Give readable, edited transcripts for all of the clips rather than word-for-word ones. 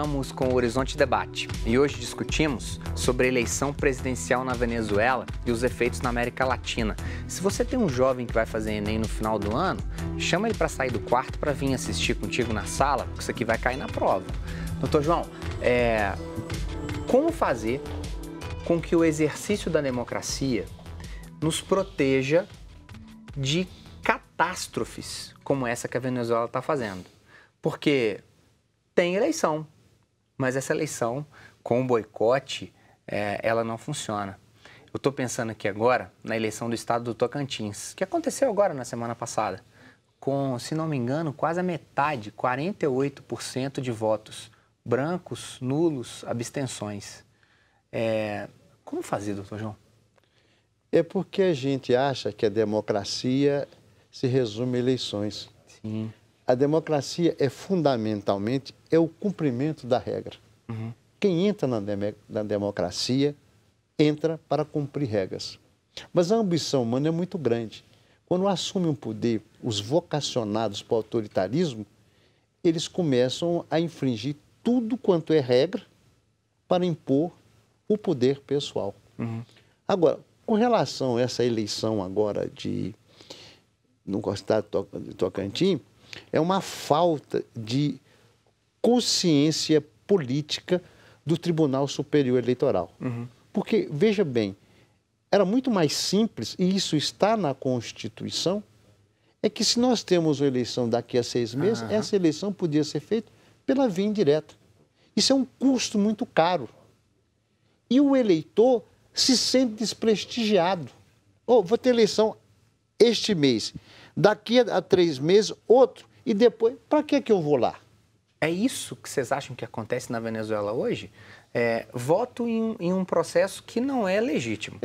Estamos com o Horizonte Debate e hoje discutimos sobre a eleição presidencial na Venezuela e os efeitos na América Latina. Se você tem um jovem que vai fazer Enem no final do ano, chama ele para sair do quarto para vir assistir contigo na sala, porque isso aqui vai cair na prova. Doutor João, como fazer com que o exercício da democracia nos proteja de catástrofes como essa que a Venezuela está fazendo? Porque tem eleição, mas essa eleição com o boicote, ela não funciona. Eu estou pensando aqui agora na eleição do estado do Tocantins, que aconteceu agora na semana passada, com, se não me engano, quase a metade, 48% de votos brancos, nulos, abstenções. Como fazer, doutor João? É porque a gente acha que a democracia se resume a eleições. Sim. A democracia fundamentalmente o cumprimento da regra. Uhum. Quem entra na democracia entra para cumprir regras. Mas a ambição humana é muito grande. Quando assume um poder, os vocacionados para o autoritarismo, eles começam a infringir tudo quanto é regra para impor o poder pessoal. Uhum. Agora, com relação a essa eleição agora no estado de Tocantins, é uma falta de consciência política do Tribunal Superior Eleitoral. Uhum. Porque, veja bem, era muito mais simples, e isso está na Constituição, é que se nós temos uma eleição daqui a 6 meses, essa eleição podia ser feita pela via indireta. Isso é um custo muito caro. E o eleitor se sente desprestigiado. Vou ter eleição este mês, daqui a 3 meses, outro, e depois, para que eu vou lá? É isso que vocês acham que acontece na Venezuela hoje? Voto em um processo que não é legítimo.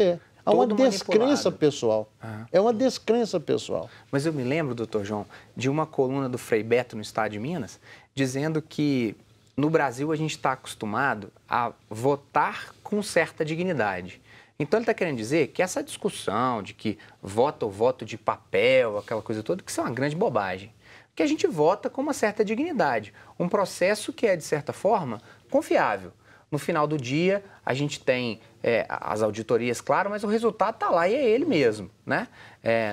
Há uma descrença pessoal. É uma descrença pessoal. Mas eu me lembro, doutor João, de uma coluna do Frei Beto no estado de Minas, dizendo que no Brasil a gente está acostumado a votar com certa dignidade. Então ele está querendo dizer que essa discussão de que vota o voto de papel, aquela coisa toda, que isso é uma grande bobagem. Que a gente vota com uma certa dignidade. Um processo que é, de certa forma, confiável. No final do dia, a gente tem as auditorias, claro, mas o resultado está lá e é ele mesmo, né?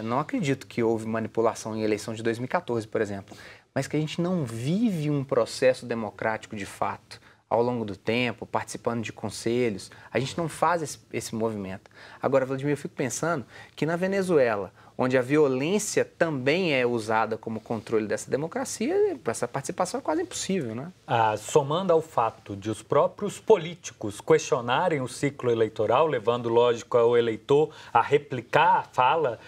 Não acredito que houve manipulação em eleição de 2014, por exemplo, mas que a gente não vive um processo democrático de fato ao longo do tempo, participando de conselhos. A gente não faz esse movimento. Agora, Vladimir, eu fico pensando que na Venezuela, onde a violência também é usada como controle dessa democracia, essa participação é quase impossível, né? Somando ao fato de os próprios políticos questionarem o ciclo eleitoral, levando, lógico, ao eleitor a replicar a fala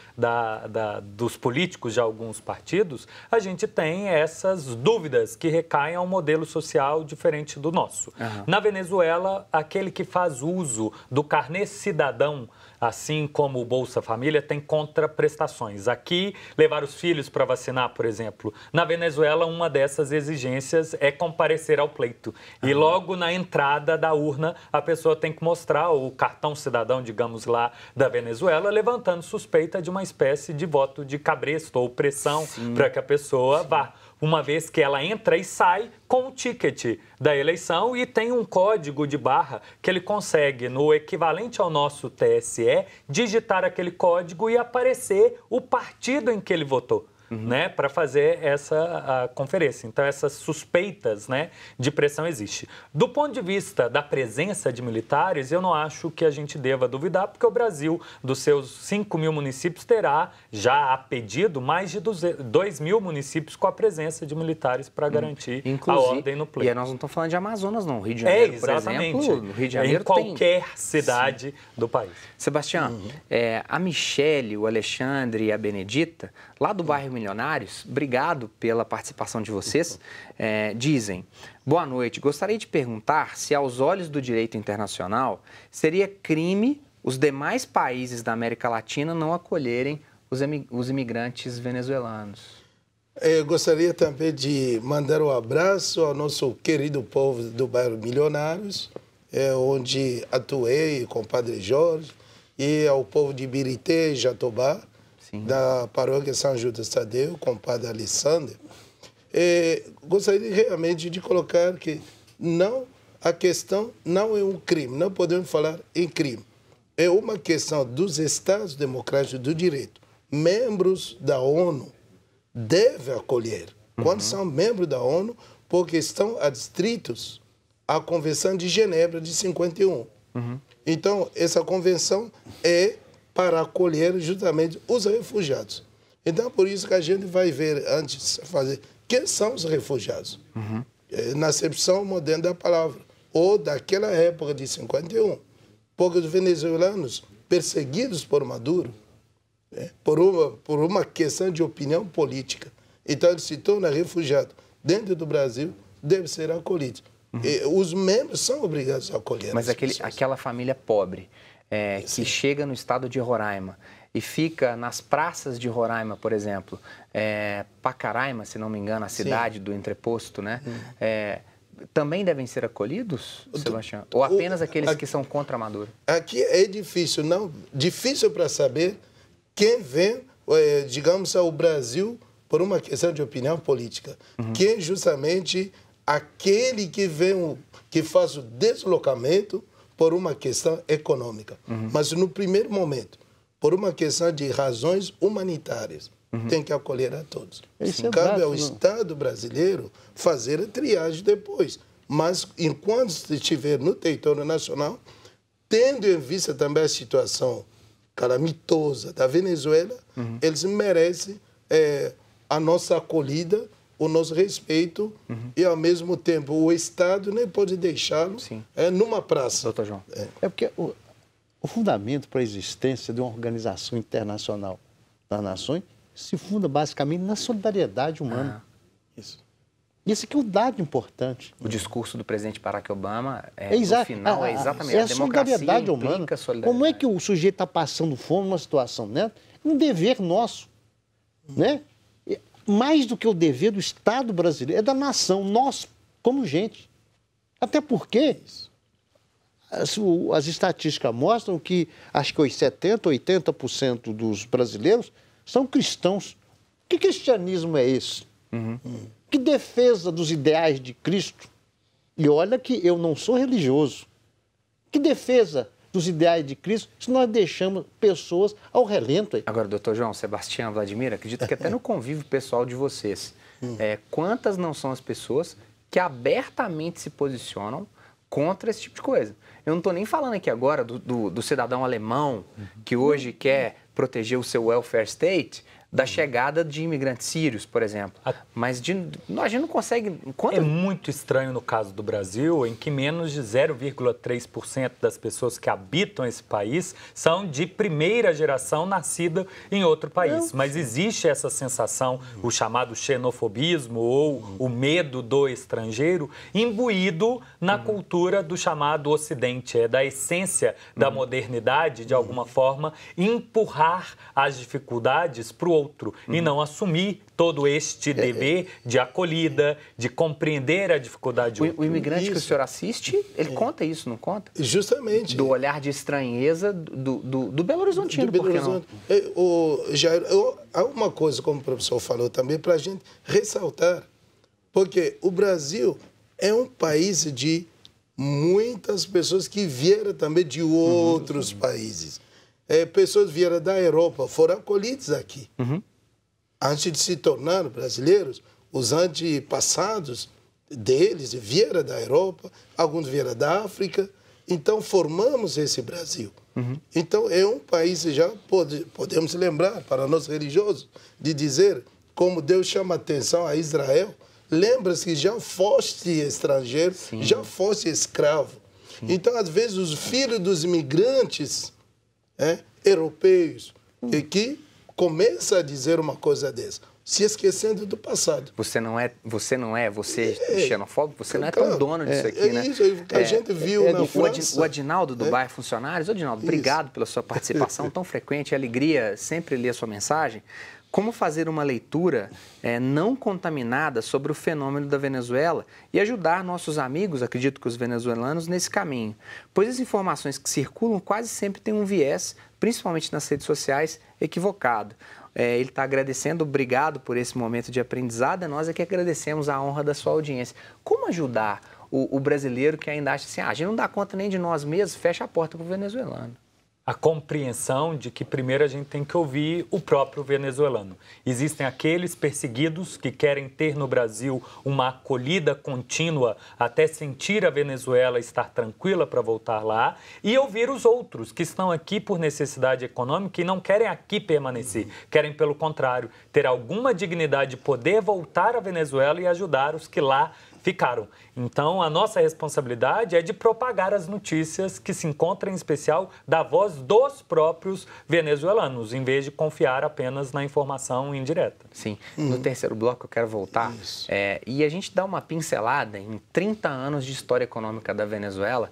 dos políticos de alguns partidos, a gente tem essas dúvidas que recaem a um modelo social diferente do nosso. Uhum. Na Venezuela, aquele que faz uso do carnê cidadão, assim como o Bolsa Família, tem contraprestações. Aqui, levar os filhos para vacinar, por exemplo. Na Venezuela, uma dessas exigências é comparecer ao pleito. E logo na entrada da urna, a pessoa tem que mostrar o cartão cidadão, digamos lá, da Venezuela, levantando suspeita de uma espécie de voto de cabresto ou pressão para que a pessoa vá. Uma vez que ela entra e sai com o ticket da eleição e tem um código de barra que ele consegue, no equivalente ao nosso TSE, digitar aquele código e aparecer o partido em que ele votou. Né, para fazer essa conferência. Então, essas suspeitas, né, de pressão existem. Do ponto de vista da presença de militares, eu não acho que a gente deva duvidar, porque o Brasil, dos seus 5 mil municípios, terá já a pedido mais de 2 mil municípios com a presença de militares para garantir a ordem no pleito. E nós não estamos falando de Amazonas, não. Rio de Janeiro, por exemplo, no Rio de Janeiro em qualquer cidade do país. Sebastião, a Michele, o Alexandre e a Benedita, lá do bairro Milionários, obrigado pela participação de vocês, dizem: boa noite, gostaria de perguntar se aos olhos do direito internacional seria crime os demais países da América Latina não acolherem os imigrantes venezuelanos. Eu gostaria também de mandar um abraço ao nosso querido povo do bairro Milionários, onde atuei com o Padre Jorge, e ao povo de Birité, Jatobá, da paróquia São Judas Tadeu, com o Padre Alessandro. Gostaria realmente de colocar que não, a questão não é um crime, não podemos falar em crime. É uma questão dos Estados democráticos do direito. Membros da ONU devem acolher. Quando são membros da ONU, porque estão adstritos à Convenção de Genebra de 51. Então, essa convenção é para acolher justamente os refugiados. Então, por isso que a gente vai ver, antes de fazer, quem são os refugiados. Na acepção moderna da palavra, ou daquela época de 51. Porque os venezuelanos, perseguidos por Maduro, por uma questão de opinião política, então ele se torna refugiado dentro do Brasil, deve ser acolhido. E os membros são obrigados a acolher. Mas aquela família pobre que chega no estado de Roraima e fica nas praças de Roraima, por exemplo, Pacaraima, se não me engano, a cidade do entreposto, né? Também devem ser acolhidos, Sebastião? Ou apenas aqueles que são contra Maduro? Aqui é difícil, não? Difícil para saber quem vem, digamos, ao Brasil por uma questão de opinião política. Quem justamente aquele que vem, que faz o deslocamento por uma questão econômica. Mas no primeiro momento, por uma questão de razões humanitárias, tem que acolher a todos. Cabe ao Estado brasileiro fazer a triagem depois. Mas, enquanto estiver no território nacional, tendo em vista também a situação calamitosa da Venezuela, eles merecem a nossa acolhida, o nosso respeito e, ao mesmo tempo, o Estado nem pode deixá-lo numa praça. Doutor João. Porque o fundamento para a existência de uma organização internacional das nações se funda basicamente na solidariedade humana. Isso aqui é um dado importante. O discurso do presidente Barack Obama, no final, é exatamente a solidariedade humana. Como é que o sujeito está passando fome numa situação dessa? Um dever nosso, né? Mais do que o dever do Estado brasileiro, é da nação, nós, como gente. Até porque as estatísticas mostram que acho que 70%, 80% dos brasileiros são cristãos. Que cristianismo é esse? Que defesa dos ideais de Cristo? E olha que eu não sou religioso. Que defesa dos ideais de Cristo se nós deixamos pessoas ao relento aí? Agora, doutor João, Sebastião, Vladimir, acredito que até no convívio pessoal de vocês, quantas não são as pessoas que abertamente se posicionam contra esse tipo de coisa? Eu não estou nem falando aqui agora do cidadão alemão que hoje quer proteger o seu welfare state da chegada de imigrantes sírios, por exemplo. Mas a gente não consegue... É muito estranho no caso do Brasil, em que menos de 0,3% das pessoas que habitam esse país são de primeira geração nascida em outro país. Mas existe essa sensação, o chamado xenofobismo ou o medo do estrangeiro, imbuído na cultura do chamado Ocidente. É da essência da modernidade, de alguma forma, empurrar as dificuldades para o outro e não assumir todo este dever de acolhida, de compreender a dificuldade do outro. O imigrante que o senhor assiste, ele conta isso, não conta? Justamente. Do olhar de estranheza do Belo Horizontino, por que não? Jair, há uma coisa, como o professor falou também, para a gente ressaltar, porque o Brasil é um país de muitas pessoas que vieram também de outros países. Pessoas vieram da Europa, foram acolhidas aqui. Antes de se tornar brasileiros, os antepassados deles vieram da Europa, alguns vieram da África. Então, formamos esse Brasil. Então, é um país, já podemos lembrar, para nós religiosos, de dizer como Deus chama atenção a Israel. Lembra-se que já foste estrangeiro, já foste escravo. Então, às vezes, os filhos dos imigrantes europeus que começam a dizer uma coisa dessa, se esquecendo do passado. Você xenofóbico, você não é tão dono disso aqui, né? Isso que a gente viu na França. O Adinaldo do Bairro Funcionários. Adinaldo, obrigado pela sua participação tão frequente, alegria sempre ler a sua mensagem. Como fazer uma leitura não contaminada sobre o fenômeno da Venezuela e ajudar nossos amigos, acredito que os venezuelanos, nesse caminho? Pois as informações que circulam quase sempre têm um viés, principalmente nas redes sociais, equivocado. Ele está agradecendo, obrigado por esse momento de aprendizado, nós é que agradecemos a honra da sua audiência. Como ajudar o brasileiro que ainda acha assim, a gente não dá conta nem de nós mesmos, fecha a porta para o venezuelano. A compreensão de que primeiro a gente tem que ouvir o próprio venezuelano. Existem aqueles perseguidos que querem ter no Brasil uma acolhida contínua até sentir a Venezuela estar tranquila para voltar lá, e ouvir os outros que estão aqui por necessidade econômica e não querem aqui permanecer, querem, pelo contrário, ter alguma dignidade de poder voltar à Venezuela e ajudar os que lá ficaram. Então, a nossa responsabilidade é de propagar as notícias que se encontram, em especial, da voz dos próprios venezuelanos, em vez de confiar apenas na informação indireta. Sim. No terceiro bloco eu quero voltar e a gente dá uma pincelada em 30 anos de história econômica da Venezuela.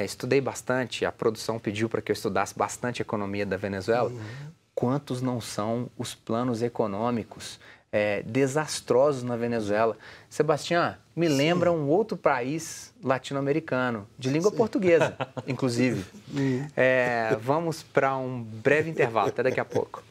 Estudei bastante, a produção pediu para que eu estudasse bastante a economia da Venezuela. Quantos não são os planos econômicos desastrosos na Venezuela? Sebastião, me lembra um outro país latino-americano, de língua portuguesa, inclusive. Vamos para um breve intervalo, até daqui a pouco.